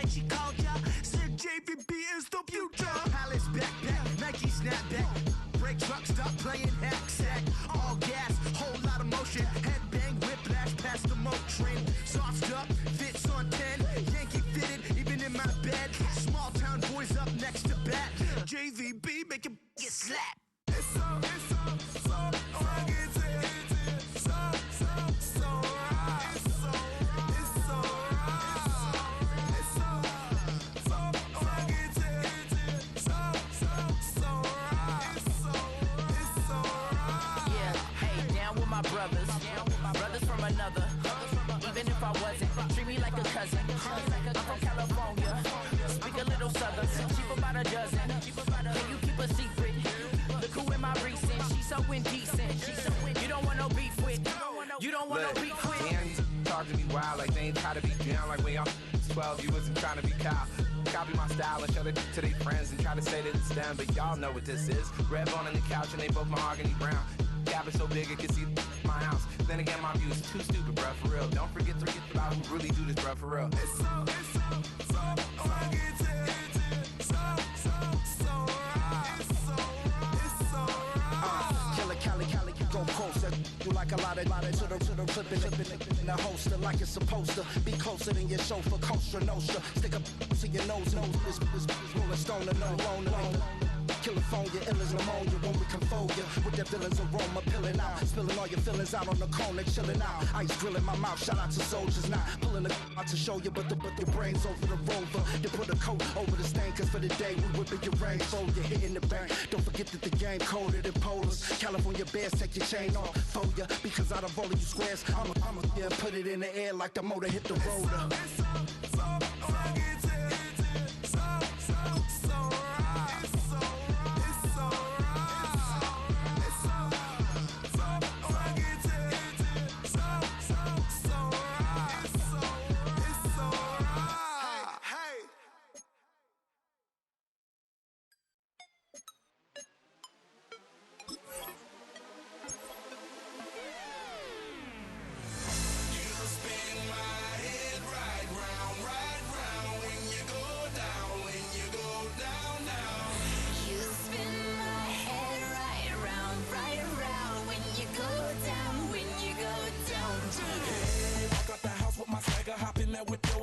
night she called ya. Said JVB is the future. Palace backpack, Nike snapback. Break truck, stop playing hack sack. All gas, whole lot of motion. Headbang, whiplash past the moat train. Sauced up, fits on 10. Yankee fitted, even in my bed. Small town boys up next to bat. JVB make it get slapped. It's so rugged. Brothers from another. Even if I wasn't, treat me like a cousin. I'm from California, speak a little southern. Cheap about a dozen. Can you keep a secret? Look who in my recent. She's so indecent. You don't want no beef with. You don't want no beef with. Damn, you talk to me wild like they ain't try to be down. Like when y'all 12, you wasn't trying to be Kyle. Copy my style and show it to their friends and try to say that it's them, but y'all know what this is. Red bone on the couch and they both mahogany brown. Gap is so big it can see my house. Then again, my view is too stupid, bruh, for real. Don't forget about who really do this, bruh, for real. It's so rugged. Cali, go closer. You like a lot of to the clipping in the holster like it's supposed to be closer than your chauffeur, Costa Nostra. Stick up to your nose, this rolling stone and no loner. California, ill as pneumonia when we confold ya with that villain's aroma, pilling out, spilling all your feelings out on the corner, chilling out. Ice grilling my mouth, shout out to soldiers, not pulling the out to show you, but the brains over the rover. You put a coat over the stain, cause for the day we whipping your range, so you're hitting the bank. Don't forget that the game coded in polars. California bears, take your chain off for ya, because out of all of you squares, I'ma yeah, put it in the air like the motor hit the roller.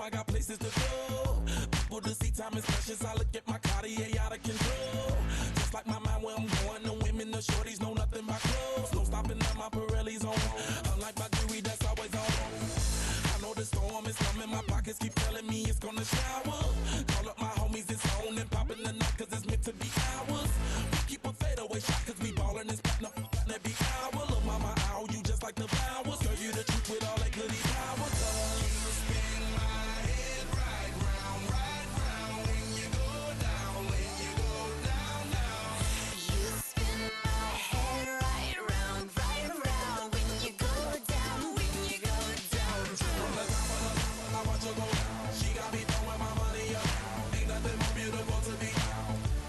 I got places to go. People to see, time is precious. I look at my Cartier out of control. Just like my mind where I'm going. The women, the shorties know nothing but clothes. No stopping at my Pirelli's on. Unlike my jewelry that's always on. I know the storm is coming. My pockets keep telling me it's gonna shower. Call up my homies, it's on and popping the night cause it's meant to be ours. We keep a fadeaway shot cause we ballin' and spittin' up every hour. Look mama, ow, you just like the flowers. Girl, you the truth with all that goody powers. You spin my head right round when you go down, when you go down, down. You spin my head right round when you go down, when you go down. From the top of the top, I watch her go down. She got me throwing my money up. Ain't nothing more beautiful to me.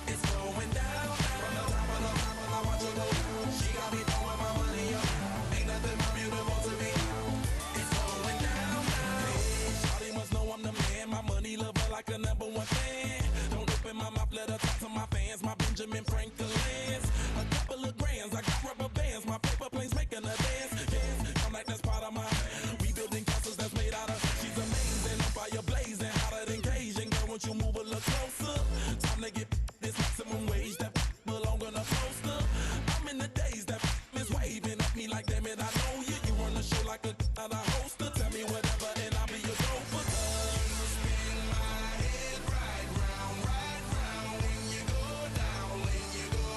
It's going down. From the top of the top, I watch her go down. She got me throwing my money up. Ain't nothing more beautiful to me. It's going down. Hey, shawty must know I'm the man. My money lover like a number one fan. Don't open my mouth, let her talk to my fans. My Benjamin Franklin's. A couple of grands, I got rubber bands. My paper planes making a dance. Yes, I'm like that's part of my rebuilding castles that's made out of. She's amazing, on fire blazing, hotter than Cajun. Girl, won't you move a little closer? Time to get this maximum wage that belong on a poster. I'm in the days that is waving at me like damn it, I know you. You run the show like a hoster. Tell me whatever and I'll be your gopher. You spin my head right round when you go down, when you go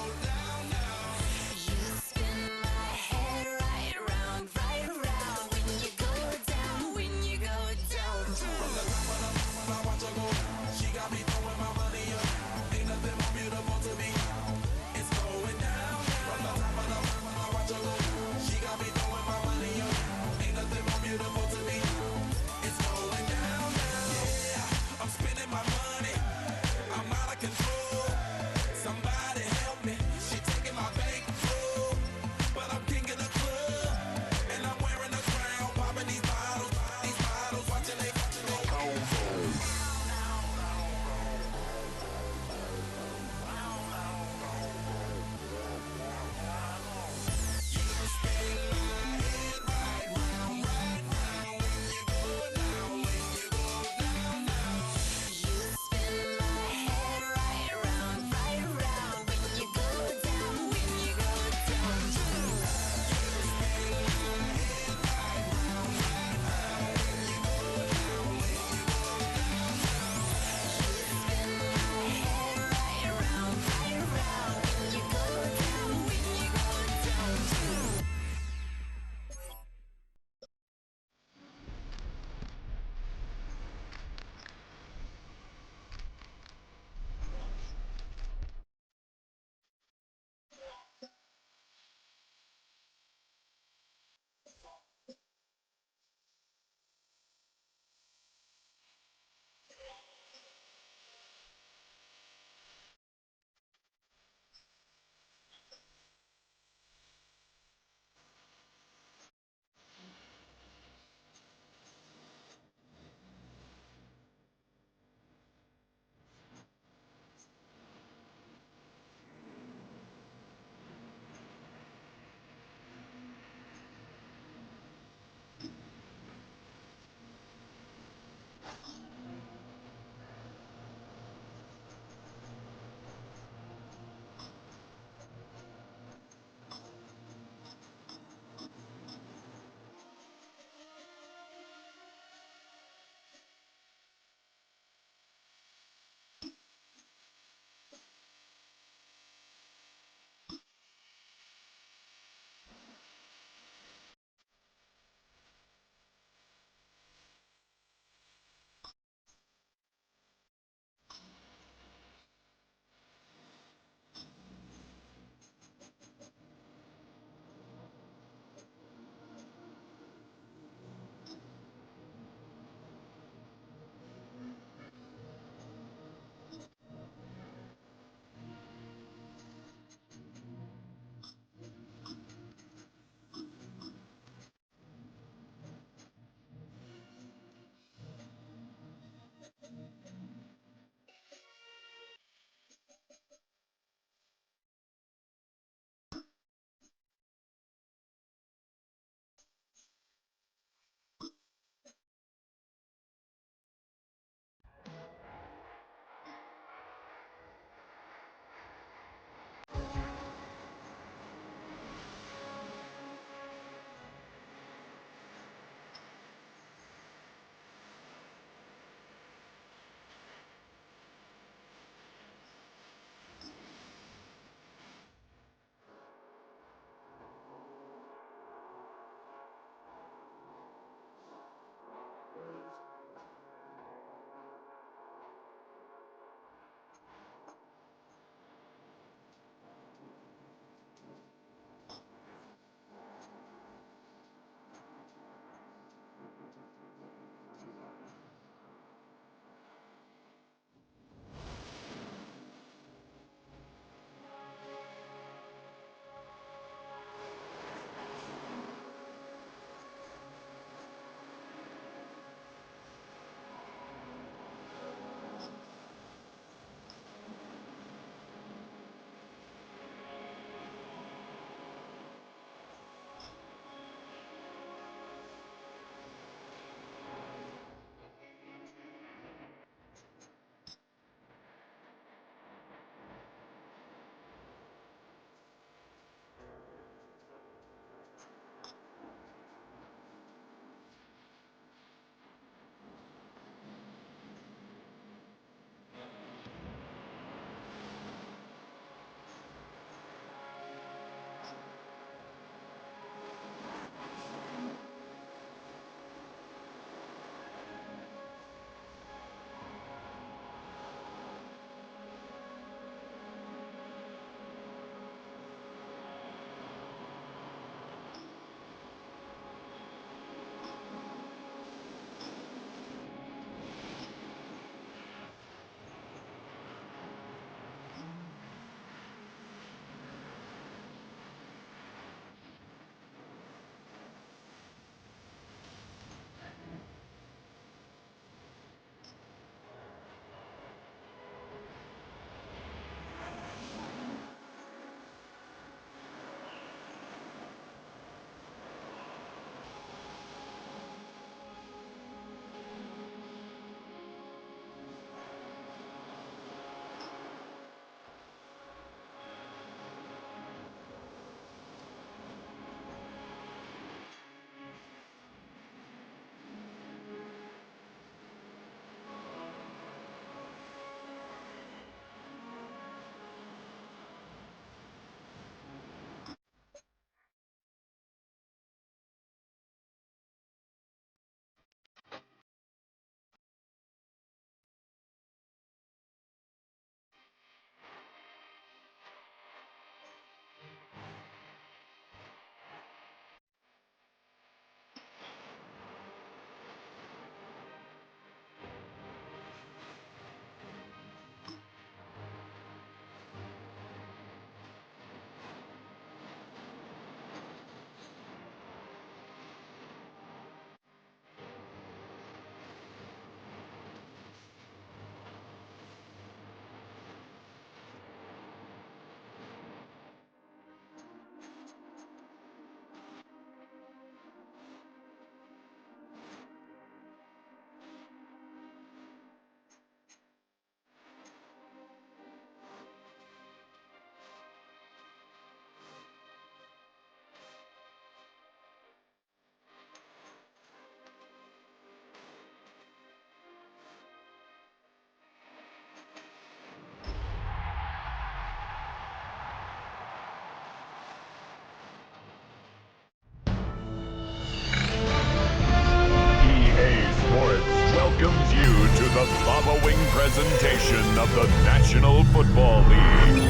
presentation of the National Football League.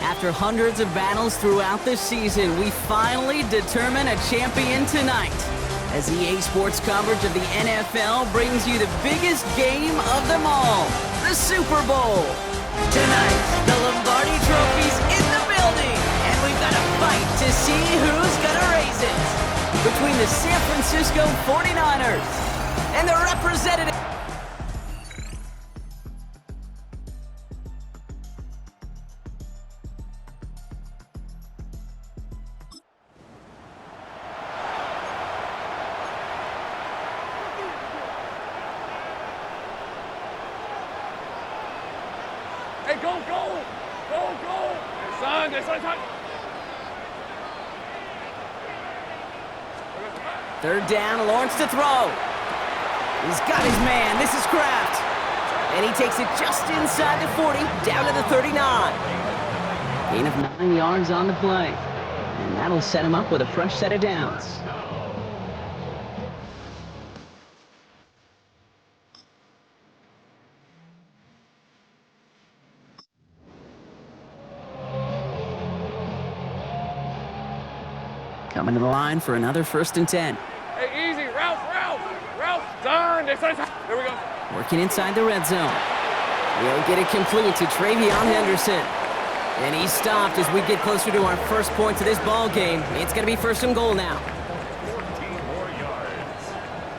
After hundreds of battles throughout the season, we finally determine a champion tonight. As EA Sports coverage of the NFL brings you the biggest game of them all, the Super Bowl. Tonight, the Lombardi Trophy's in the building, and we've got a fight to see who's gonna raise it. Between the San Francisco 49ers and the representative. Hey, go! Hey, son. Third down, Lawrence to throw. He's got his man. This is Kraft. And he takes it just inside the 40, down to the 39. Gain of 9 yards on the play. And that'll set him up with a fresh set of downs. Coming to the line for another 1st and 10. Hey, easy, Ralph, done. There we go. Working inside the red zone. He'll get it complete to Travion Henderson. And he's stopped as we get closer to our first points of this ball game. It's going to be 1st and goal now. 14 more yards.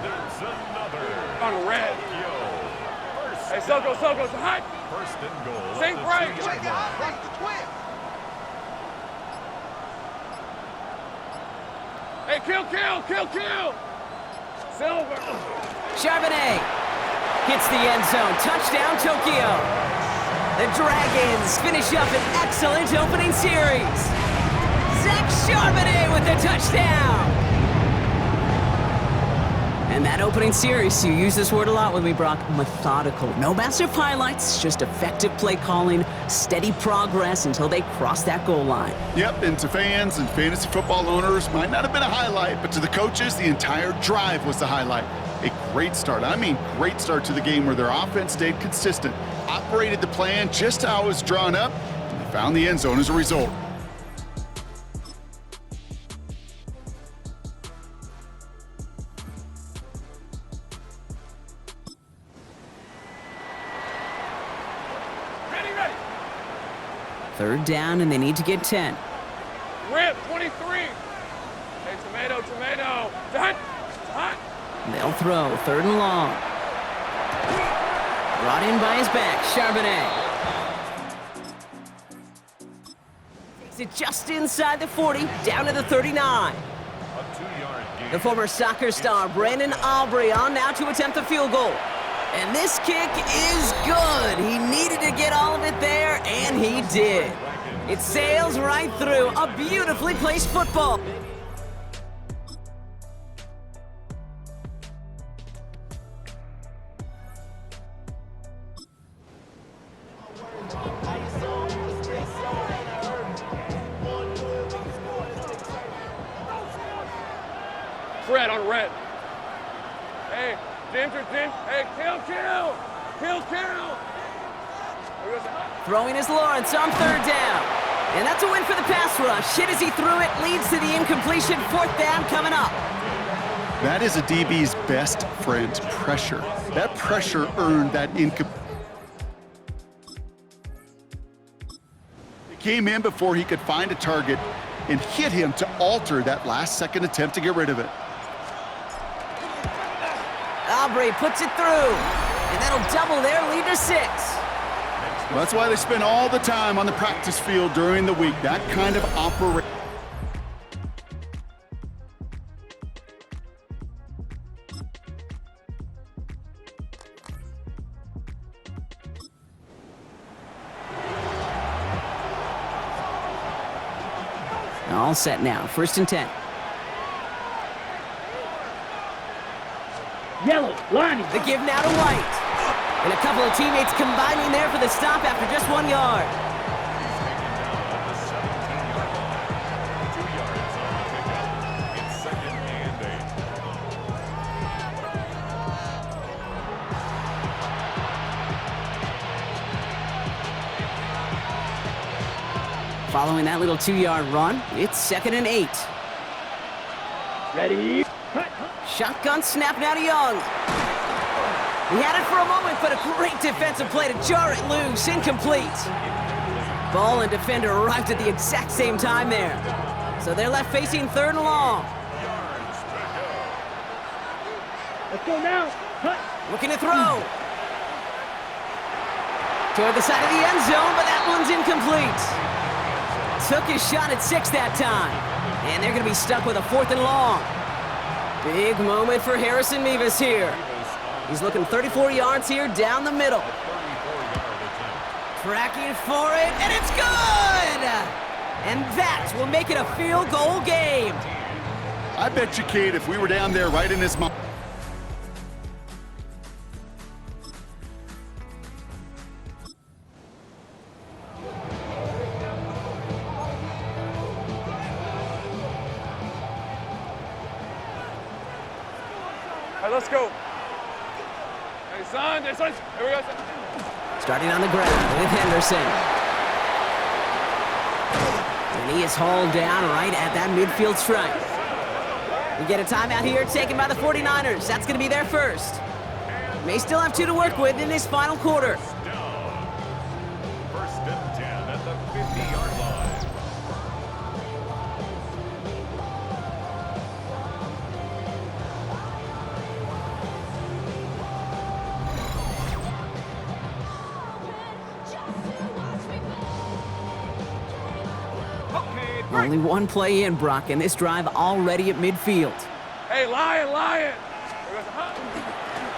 There's another. On red. Hey, Soko, hot. 1st and goal. Sink right. Hey, kill. Silver. Charbonnet hits the end zone. Touchdown, Tokyo. The Dragons finish up an excellent opening series. Zach Charbonnet with the touchdown. And that opening series, you use this word a lot with me, Brock, methodical. No massive highlights, just effective play calling, steady progress until they cross that goal line. Yep, and to fans and fantasy football owners, might not have been a highlight, but to the coaches, the entire drive was the highlight. A great start, great start to the game where their offense stayed consistent, operated the plan just how it was drawn up, and they found the end zone as a result. Ready. 3rd down, and they need to get 10. Rip, 23. Hey, tomato. Done. They'll throw 3rd and long. Brought in by his back, Charbonnet. Takes it just inside the 40, down to the 39. A 2-yard gain. The former soccer star, Brandon Aubrey, on now to attempt the field goal. And this kick is good. He needed to get all of it there, and he did. It sails right through. A beautifully placed football. Fred on red. Hey, Jim. Hey, kill. Throwing is Lawrence on 3rd down. And that's a win for the pass rush. Hit as he threw it, leads to the incompletion. 4th down coming up. That is a DB's best friend, pressure. That pressure earned that It came in before he could find a target and hit him to alter that last-second attempt to get rid of it. Aubrey puts it through, and that'll double their lead to 6. Well, that's why they spend all the time on the practice field during the week. That kind of operation. All set now, 1st and 10. Yellow, lining. The give now to White. And a couple of teammates combining there for the stop after just 1 yard. Following that little 2-yard run, it's 2nd and 8. Ready? Shotgun snap now to Young. He had it for a moment, but a great defensive play to jar it loose. Incomplete. Ball and defender arrived at the exact same time there. So they're left facing 3rd and long. Let's go now. Looking to throw. Toward the side of the end zone, but that one's incomplete. Took his shot at 6 that time. And they're going to be stuck with a 4th and long. Big moment for Harrison Mevis here. He's looking 34 yards here down the middle. Tracking for it, and it's good! And that will make it a field goal game. I bet you, Kate, if we were down there right in his mouth. All right, let's go. Hey, son, here we go, son. Starting on the ground with Henderson. And he is hauled down right at that midfield stripe. We get a timeout here taken by the 49ers. That's going to be their first. May still have 2 to work with in this final quarter. First and 10 at the 50-yard line. Only one play in, Brock, and this drive already at midfield. Hey, Lion.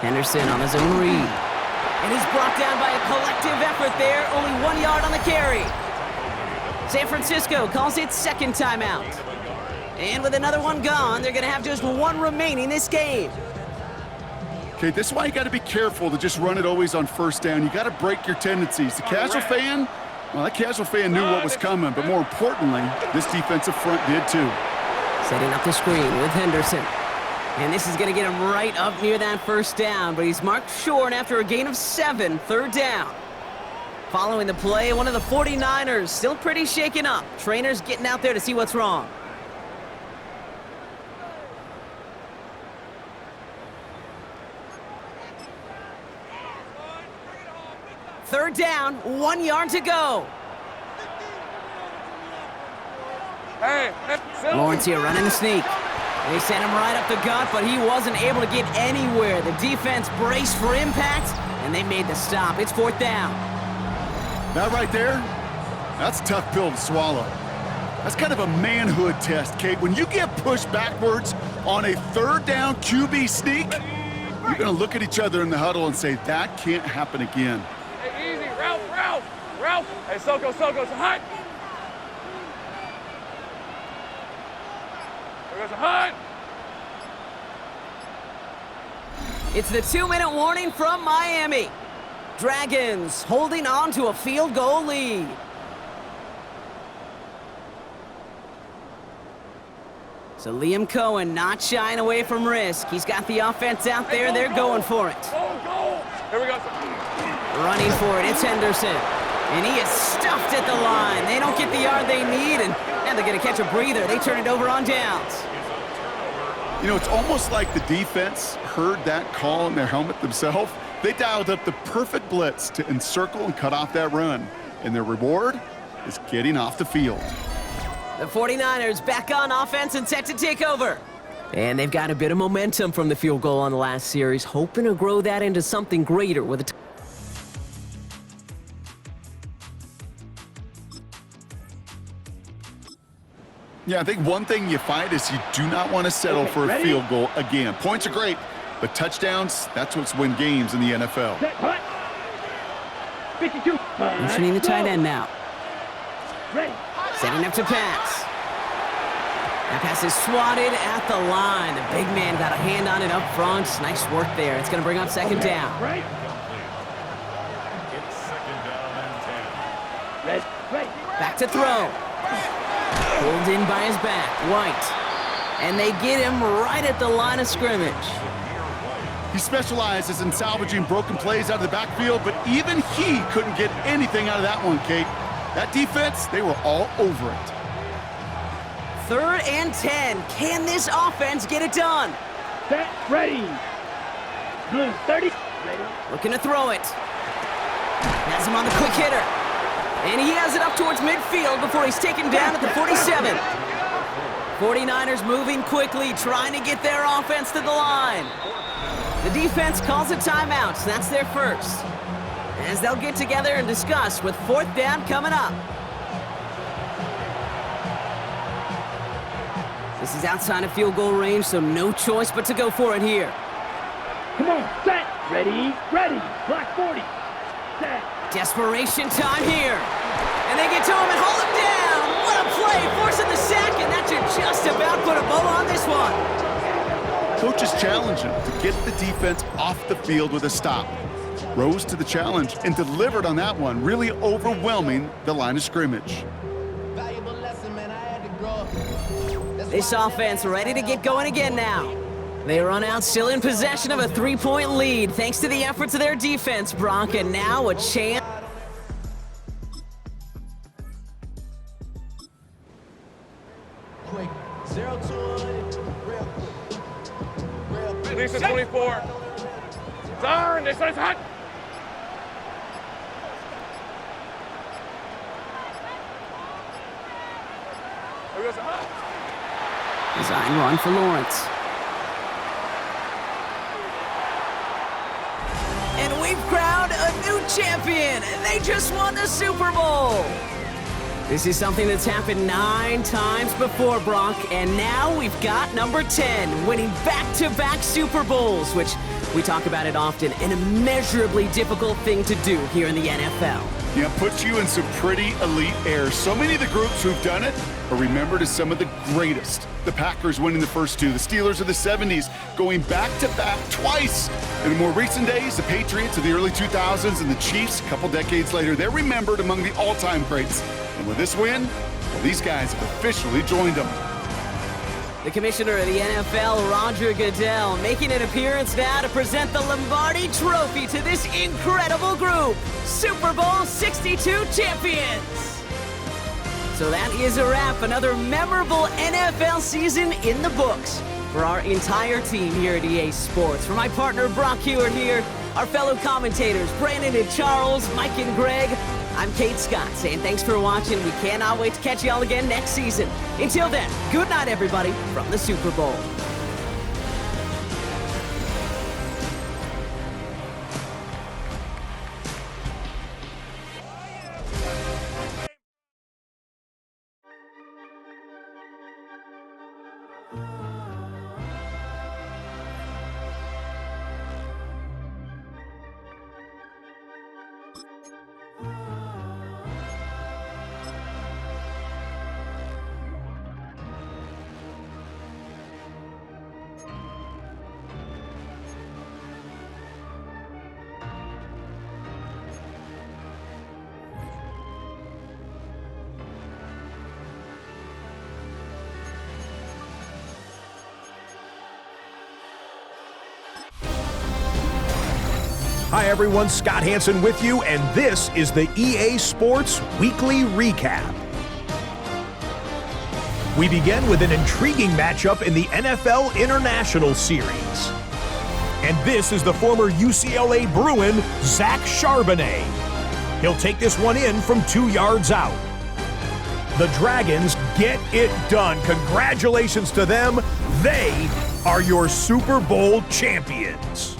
Henderson on his own read. And he's brought down by a collective effort there. Only 1 yard on the carry. San Francisco calls it 2nd timeout. And with another one gone, they're going to have just 1 remaining this game. Okay, this is why you got to be careful to just run it always on 1st down. You got to break your tendencies. The casual fan, well, that casual fan knew what was coming, but more importantly, this defensive front did too. Setting up the screen with Henderson. And this is going to get him right up near that 1st down, but he's marked short after a gain of 7, 3rd down. Following the play, one of the 49ers still pretty shaken up. Trainers getting out there to see what's wrong. Third down, 1 yard to go. Hey, Lawrence here running the sneak. They sent him right up the gut, but he wasn't able to get anywhere. The defense braced for impact, and they made the stop. It's 4th down. That right there, that's a tough pill to swallow. That's kind of a manhood test, Kate. When you get pushed backwards on a 3rd down QB sneak, you're going to look at each other in the huddle and say, that can't happen again. Hey, easy, Ralph. Hey, Soko, hot. There goes a hot. It's the 2-minute warning from Miami. Dragons holding on to a field goal lead. So Liam Cohen not shying away from risk. He's got the offense out there. They're going for it. Go. Here we go. Running for it, it's Henderson. And he is stuffed at the line. They don't get the yard they need, and they're going to catch a breather. They turn it over on downs. You know, it's almost like the defense heard that call in their helmet themselves. They dialed up the perfect blitz to encircle and cut off that run. And their reward is getting off the field. The 49ers back on offense and set to take over. And they've got a bit of momentum from the field goal on the last series, hoping to grow that into something greater with a Yeah, I think one thing you find is you do not want to settle for a field goal again. Points are great, but touchdowns, that's what's win games in the NFL. Motioning the tight end now. Setting up to pass. That pass is swatted at the line. The big man got a hand on it up front. Nice work there. It's going to bring up 2nd down. It's 2nd down and 10. Back to throw. Pulled in by his back, White. And they get him right at the line of scrimmage. He specializes in salvaging broken plays out of the backfield, but even he couldn't get anything out of that one, Kate. That defense, they were all over it. 3rd and 10. Can this offense get it done? Set, ready. Blue, 30. Ready. Looking to throw it. Has him on the quick hitter. And he has it up towards midfield before he's taken down at the 47. 49ers moving quickly, trying to get their offense to the line. The defense calls a timeout, so that's their first. As they'll get together and discuss with 4th down coming up. This is outside of field goal range, so no choice but to go for it here. Come on, set, ready, ready. Black 40. Set. Desperation time here. And they get to him and hold him down. What a play, forcing the sack, and that should just about put a bow on this one. Coaches challenged him to get the defense off the field with a stop. Rose to the challenge and delivered on that one, really overwhelming the line of scrimmage. This offense ready to get going again now. They run out still in possession of a 3-point lead thanks to the efforts of their defense, Brock, and now a chance. Quick, 0 to 1, real quick. Lisa 24. Turn, this one's hot. Here goes the hot. Design run for Lawrence. And we've crowned a new champion. They just won the Super Bowl. This is something that's happened 9 times before, Brock, and now we've got number 10, winning back-to-back Super Bowls, which we talk about it often, an immeasurably difficult thing to do here in the NFL. Yeah, puts you in some pretty elite air. So many of the groups who've done it are remembered as some of the greatest. The Packers winning the first 2, the Steelers of the 70s going back-to-back twice. In the more recent days, the Patriots of the early 2000s and the Chiefs a couple decades later, they're remembered among the all-time greats. And with this win, well, these guys have officially joined them. The commissioner of the NFL, Roger Goodell, making an appearance now to present the Lombardi Trophy to this incredible group. Super Bowl 62 champions. So that is a wrap. Another memorable NFL season in the books for our entire team here at EA Sports. For my partner, Brock Hewitt here, our fellow commentators, Brandon and Charles, Mike and Greg, I'm Kate Scott saying thanks for watching. We cannot wait to catch y'all again next season. Until then, good night, everybody, from the Super Bowl. Hi everyone, Scott Hansen with you, and this is the EA Sports Weekly Recap. We begin with an intriguing matchup in the NFL International Series. And this is the former UCLA Bruin, Zach Charbonnet. He'll take this one in from 2 yards out. The Dragons get it done. Congratulations to them. They are your Super Bowl champions.